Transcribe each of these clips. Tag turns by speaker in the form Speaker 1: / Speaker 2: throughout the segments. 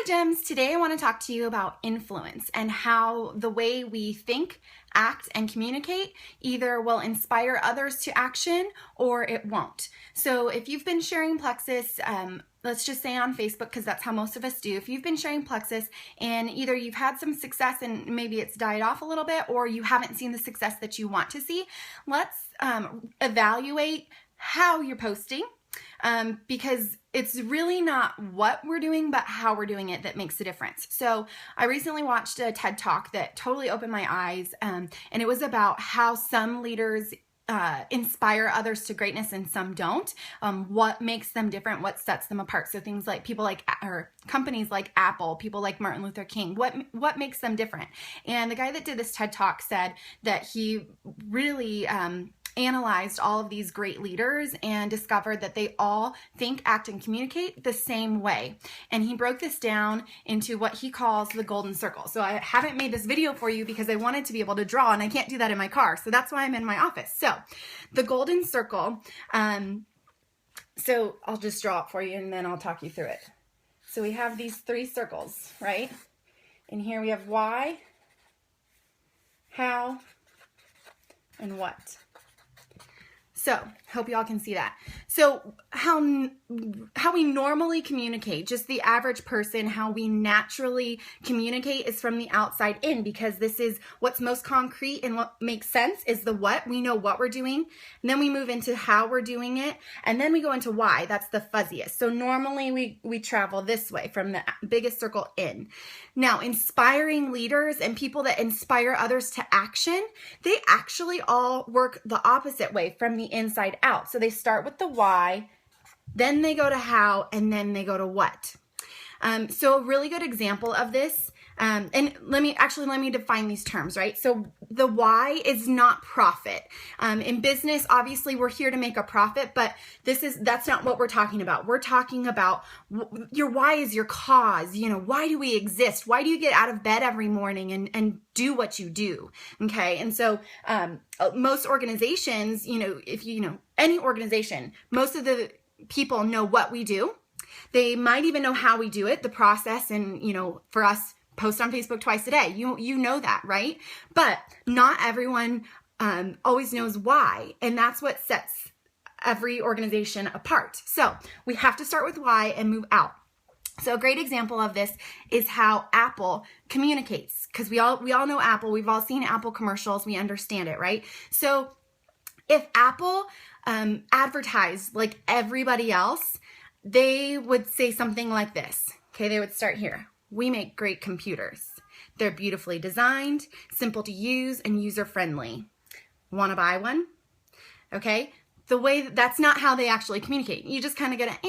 Speaker 1: Hi Gems, today I want to talk to you about influence and how the way we think, act, and communicate either will inspire others to action or it won't. So if you've been sharing Plexus, let's just say on Facebook, because that's how most of us do. If you've been sharing Plexus and either you've had some success and maybe it's died off a little bit, or you haven't seen the success that you want to see, let's evaluate how you're posting. Because it's really not what we're doing, but how we're doing it that makes a difference. So I recently watched a TED Talk that totally opened my eyes, and it was about how some leaders inspire others to greatness and some don't. What makes them different, what sets them apart. So things like companies like Apple, people like Martin Luther King, what makes them different? And the guy that did this TED Talk said that he really analyzed all of these great leaders and discovered that they all think, act, and communicate the same way. And he broke this down into what he calls the golden circle. So I haven't made this video for you because I wanted to be able to draw, and I can't do that in my car. So that's why I'm in my office. So the golden circle, so I'll just draw it for you and then I'll talk you through it. So we have these three circles, right? And here we have why, how, and what. So, hope y'all can see that. So, how we normally communicate, just the average person, how we naturally communicate is from the outside in, because this is what's most concrete and what makes sense is the what. We know what we're doing, and then we move into how we're doing it, and then we go into why. That's the fuzziest. So, normally we travel this way from the biggest circle in. Now, inspiring leaders and people that inspire others to action, they actually all work the opposite way from the inside out. So they start with the why, then they go to how, and then they go to what. So a really good example of this, and let me define these terms, right? So the why is not profit. In business, obviously we're here to make a profit, but that's not what we're talking about. We're talking about your why is your cause. You know, why do we exist? Why do you get out of bed every morning and do what you do? Okay. And so, most organizations, if any organization, most of the people know what we do. They might even know how we do it, the process, and, for us, post on Facebook twice a day. You know that, right? But not everyone always knows why, and that's what sets every organization apart. So we have to start with why and move out. So a great example of this is how Apple communicates, because we all know Apple. We've all seen Apple commercials. We understand it, right? So if Apple advertised like everybody else, they would say something like this. Okay, they would start here. We make great computers. They're beautifully designed, simple to use, and user-friendly. Want to buy one? Okay, that's not how they actually communicate. You just kind of get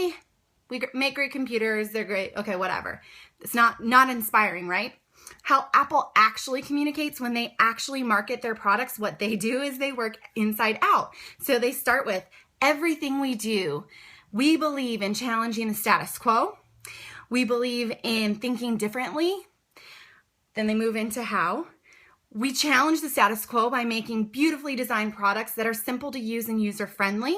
Speaker 1: we make great computers, they're great, okay, whatever. It's not inspiring, right? How Apple actually communicates when they actually market their products, what they do is they work inside out. So they start with, everything we do, we believe in challenging the status quo. We believe in thinking differently. Then they move into how. We challenge the status quo by making beautifully designed products that are simple to use and user-friendly.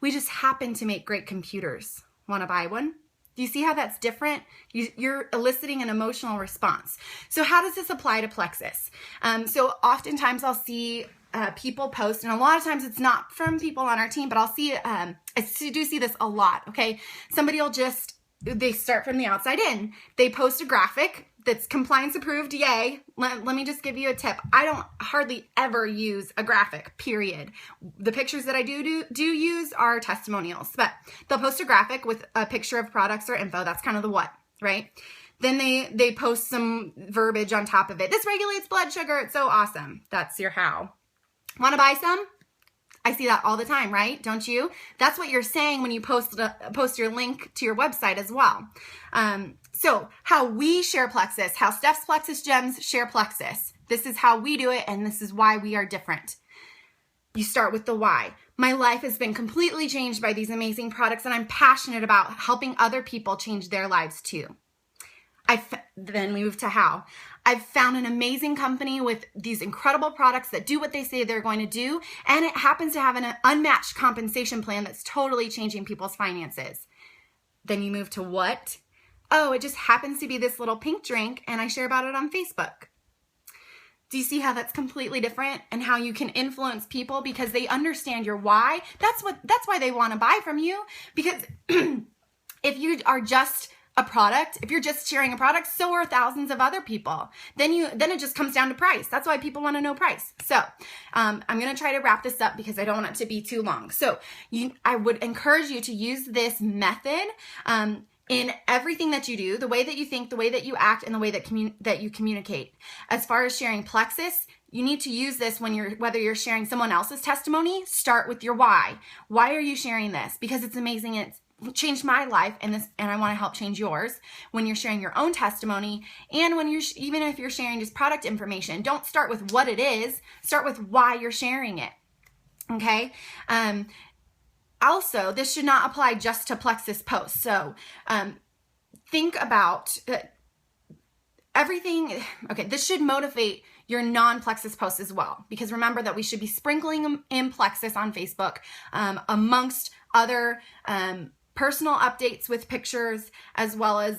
Speaker 1: We just happen to make great computers. Want to buy one? Do you see how that's different? You're eliciting an emotional response. So how does this apply to Plexus? So oftentimes I'll see people post, and a lot of times it's not from people on our team, but I'll see, I do see this a lot, okay? Somebody will they start from the outside in. They post a graphic that's compliance approved, yay. Let me just give you a tip. I don't hardly ever use a graphic, period. The pictures that I do use are testimonials, but they'll post a graphic with a picture of products or info. That's kind of the what, right? Then they post some verbiage on top of it. This regulates blood sugar. It's so awesome. That's your how. Want to buy some? I see that all the time, right? Don't you? That's what you're saying when you post your link to your website as well. So how we share Plexus, how Steph's Plexus Gems share Plexus. This is how we do it, and this is why we are different. You start with the why. My life has been completely changed by these amazing products, and I'm passionate about helping other people change their lives too. Then we move to how. I've found an amazing company with these incredible products that do what they say they're going to do, and it happens to have an unmatched compensation plan that's totally changing people's finances. Then you move to what. oh, it just happens to be this little pink drink and I share about it on Facebook. Do you see how that's completely different, and how you can influence people because they understand your why? That's why they want to buy from you, because if you are just a product, if you're just sharing a product, so are thousands of other people. Then it just comes down to price. That's why people want to know price. So I'm going to try to wrap this up because I don't want it to be too long. So I would encourage you to use this method in everything that you do, the way that you think, the way that you act, and the way that you communicate. As far as sharing Plexus, you need to use this whether you're sharing someone else's testimony. Start with your why. Why are you sharing this? Because it's amazing. It's changed my life, and I want to help change yours. When you're sharing your own testimony, and when even if you're sharing just product information, don't start with what it is. Start with why you're sharing it. Okay. Also, this should not apply just to Plexus posts. So think about everything. Okay, this should motivate your non-Plexus posts as well, because remember that we should be sprinkling them in Plexus on Facebook amongst other personal updates with pictures, as well as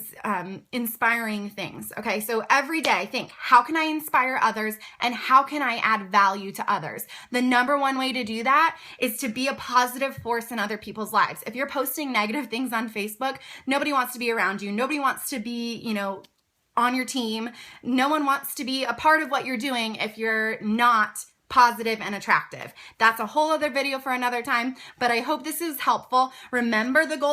Speaker 1: inspiring things. Okay, so every day think, how can I inspire others, and how can I add value to others? The number one way to do that is to be a positive force in other people's lives. If you're posting negative things on Facebook, nobody wants to be around you. Nobody wants to be, on your team. No one wants to be a part of what you're doing if you're not positive and attractive. That's a whole other video for another time, but I hope this is helpful. Remember the gold